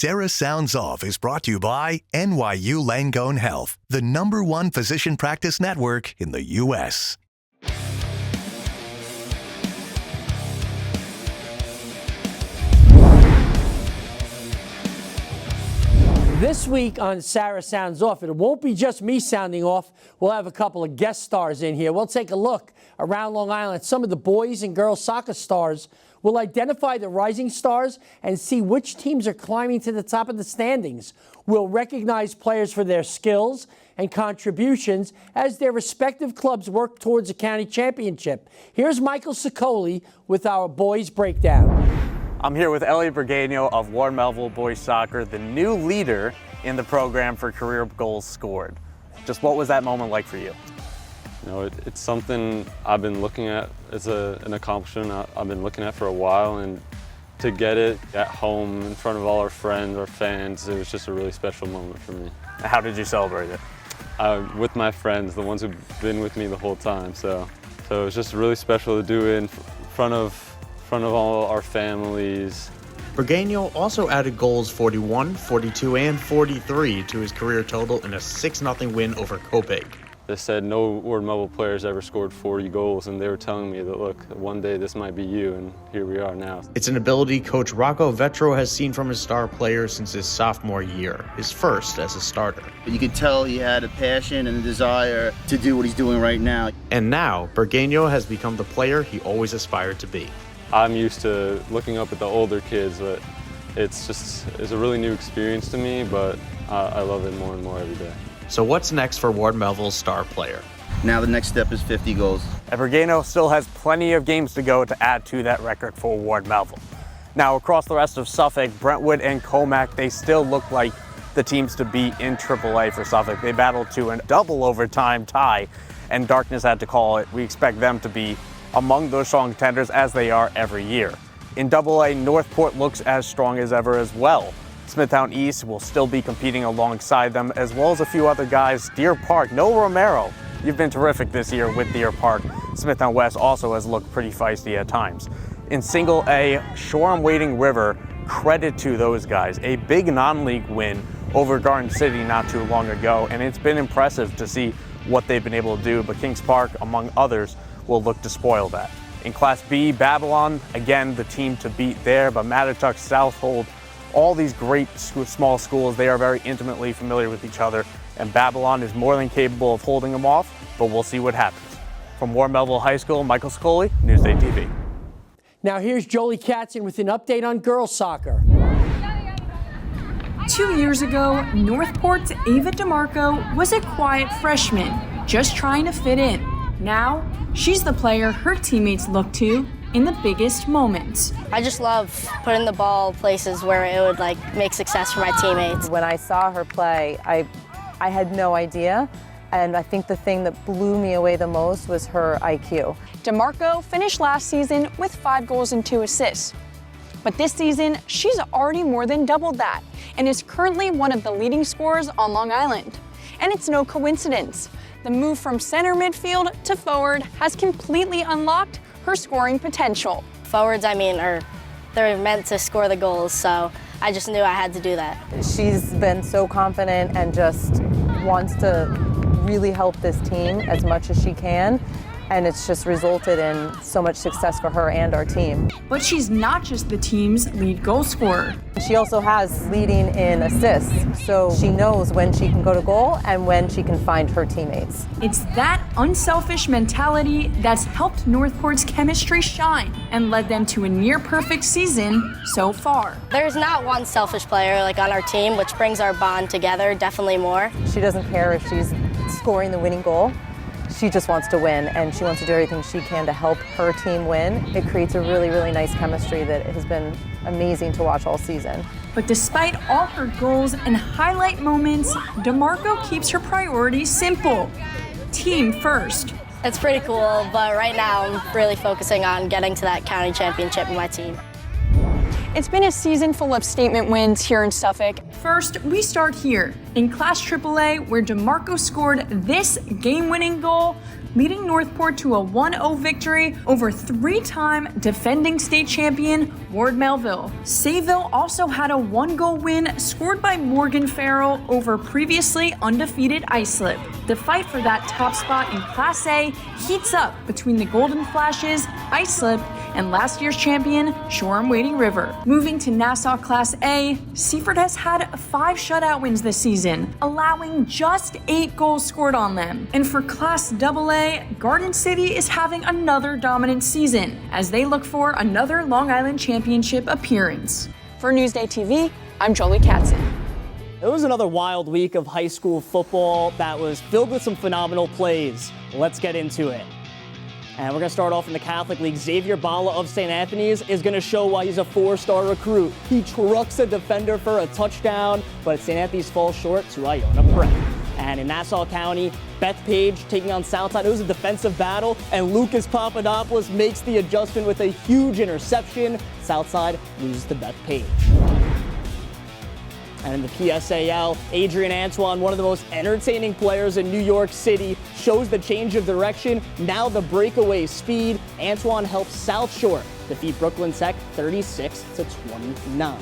Sarra Sounds Off is brought to you by NYU Langone Health, the #1 physician practice network in the U.S. This week on Sarra Sounds Off, it won't be just me sounding off. We'll have a couple of guest stars in here. We'll take a look around Long Island. Some of the boys and girls soccer stars will identify the rising stars and see which teams are climbing to the top of the standings. We'll recognize players for their skills and contributions as their respective clubs work towards a county championship. Here's Michael Sicoli with our boys breakdown. I'm here with Elliot Burgueño of Ward Melville Boys Soccer, the new leader in the program for career goals scored. Just what was that moment like for you? You know, it's something I've been looking at as an accomplishment I've been looking at for a while, and to get it at home in front of all our friends, our fans, it was just a really special moment for me. How did you celebrate it? With my friends, the ones who've been with me the whole time. So it was just really special to do it in front of all our families. Burgueño also added goals 41, 42, and 43 to his career total in a 6-0 win over Copiague. They said no Ward Melville players ever scored 40 goals, and they were telling me that, look, one day this might be you, and here we are now. It's an ability Coach Rocco Vetro has seen from his star players since his sophomore year, his first as a starter. You could tell he had a passion and a desire to do what he's doing right now. And now, Burgueño has become the player he always aspired to be. I'm used to looking up at the older kids, but it's a really new experience to me, but I love it more and more every day. So what's next for Ward Melville's star player? Now the next step is 50 goals. Burgueño still has plenty of games to go to add to that record for Ward Melville. Now across the rest of Suffolk, Brentwood and Comac, they still look like the teams to beat in AAA for Suffolk. They battled to a double overtime tie, and Darkness had to call it. We expect them to be among those strong contenders as they are every year. In AA, Northport looks as strong as ever as well. Smithtown East will still be competing alongside them, as well as a few other guys. Deer Park, no Romero. You've been terrific this year with Deer Park. Smithtown West also has looked pretty feisty at times. In Single A, Shoreham-Wading River, credit to those guys. A big non-league win over Garden City not too long ago, and it's been impressive to see what they've been able to do, but Kings Park, among others, will look to spoil that. In Class B, Babylon, again, the team to beat there, but Mattituck, Southold, all these great small schools, they are very intimately familiar with each other, and Babylon is more than capable of holding them off, but we'll see what happens. From Ward Melville High School, Michael Sicoli, Newsday TV. Now here's Jolie Katzen with an update on girls soccer. 2 years ago, Northport's Ava DeMarco was a quiet freshman, just trying to fit in. Now, she's the player her teammates look to in the biggest moments. I just love putting the ball places where it would make success for my teammates. When I saw her play, I had no idea, and I think the thing that blew me away the most was her IQ. DeMarco finished last season with 5 goals and 2 assists. But this season, she's already more than doubled that and is currently one of the leading scorers on Long Island. And it's no coincidence. The move from center midfield to forward has completely unlocked her scoring potential. Forwards, they're meant to score the goals, so I just knew I had to do that. She's been so confident and just wants to really help this team as much as she can, and it's just resulted in so much success for her and our team. But she's not just the team's lead goal scorer. She also has leading in assists, so she knows when she can go to goal and when she can find her teammates. It's that unselfish mentality that's helped Northport's chemistry shine and led them to a near-perfect season so far. There's not one selfish player on our team, which brings our bond together definitely more. She doesn't care if she's scoring the winning goal. She just wants to win, and she wants to do everything she can to help her team win. It creates a really, really nice chemistry that has been amazing to watch all season. But despite all her goals and highlight moments, DeMarco keeps her priorities simple. Team first. It's pretty cool, but right now I'm really focusing on getting to that county championship with my team. It's been a season full of statement wins here in Suffolk. First, we start here in Class AAA, where DeMarco scored this game-winning goal, leading Northport to a 1-0 victory over three-time defending state champion Ward Melville. Sayville also had a 1-goal win scored by Morgan Farrell over previously undefeated Islip. The fight for that top spot in Class A heats up between the Golden Flashes, Islip, and last year's champion, Shoreham-Wading River. Moving to Nassau Class A, Seaford has had 5 shutout wins this season, allowing just 8 goals scored on them. And for Class AA, Garden City is having another dominant season as they look for another Long Island Championship appearance. For Newsday TV, I'm Jolie Katzen. It was another wild week of high school football that was filled with some phenomenal plays. Let's get into it. And we're going to start off in the Catholic League. Xavier Bala of St. Anthony's is going to show why he's a 4-star recruit. He trucks a defender for a touchdown, but St. Anthony's falls short to Iona Prep. And in Nassau County, Beth Page taking on Southside. It was a defensive battle, and Lucas Papadopoulos makes the adjustment with a huge interception. Southside loses to Beth Page. And in the PSAL, Adrian Antoine, one of the most entertaining players in New York City, shows the change of direction, now the breakaway speed. Antoine helps South Shore defeat Brooklyn Tech 36-29.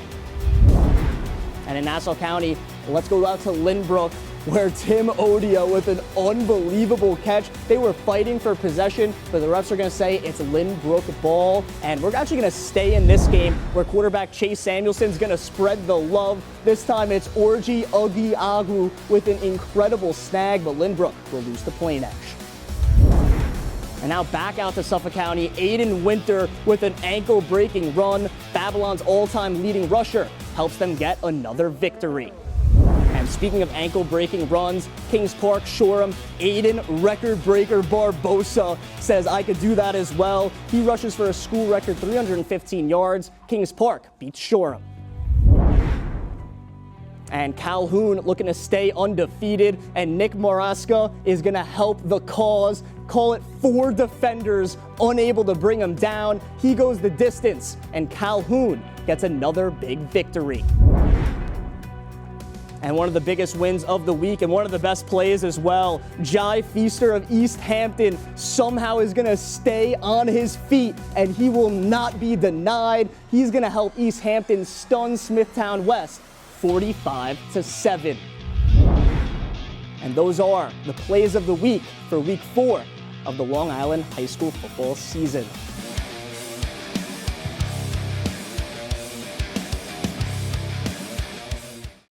And in Nassau County, let's go out to Lynbrook, where Tim Odia with an unbelievable catch. They were fighting for possession, but the refs are going to say it's Lynbrook ball. And we're actually going to stay in this game where quarterback Chase Samuelson's going to spread the love. This time it's Orji Ugi-Agu with an incredible snag, but Lynbrook will lose to Plain-Ash. And now back out to Suffolk County, Aiden Winter with an ankle-breaking run. Babylon's all-time leading rusher helps them get another victory. And speaking of ankle-breaking runs, Kings Park, Shoreham, Aiden record-breaker Barbosa says I could do that as well. He rushes for a school record 315 yards. Kings Park beats Shoreham. And Calhoun looking to stay undefeated, and Nick Maraska is going to help the cause. Call it 4 defenders unable to bring him down. He goes the distance, and Calhoun gets another big victory. And one of the biggest wins of the week and one of the best plays as well. Jai Feaster of East Hampton somehow is going to stay on his feet, and he will not be denied. He's going to help East Hampton stun Smithtown West 45-7. And those are the plays of the week for week 4 of the Long Island high school football season.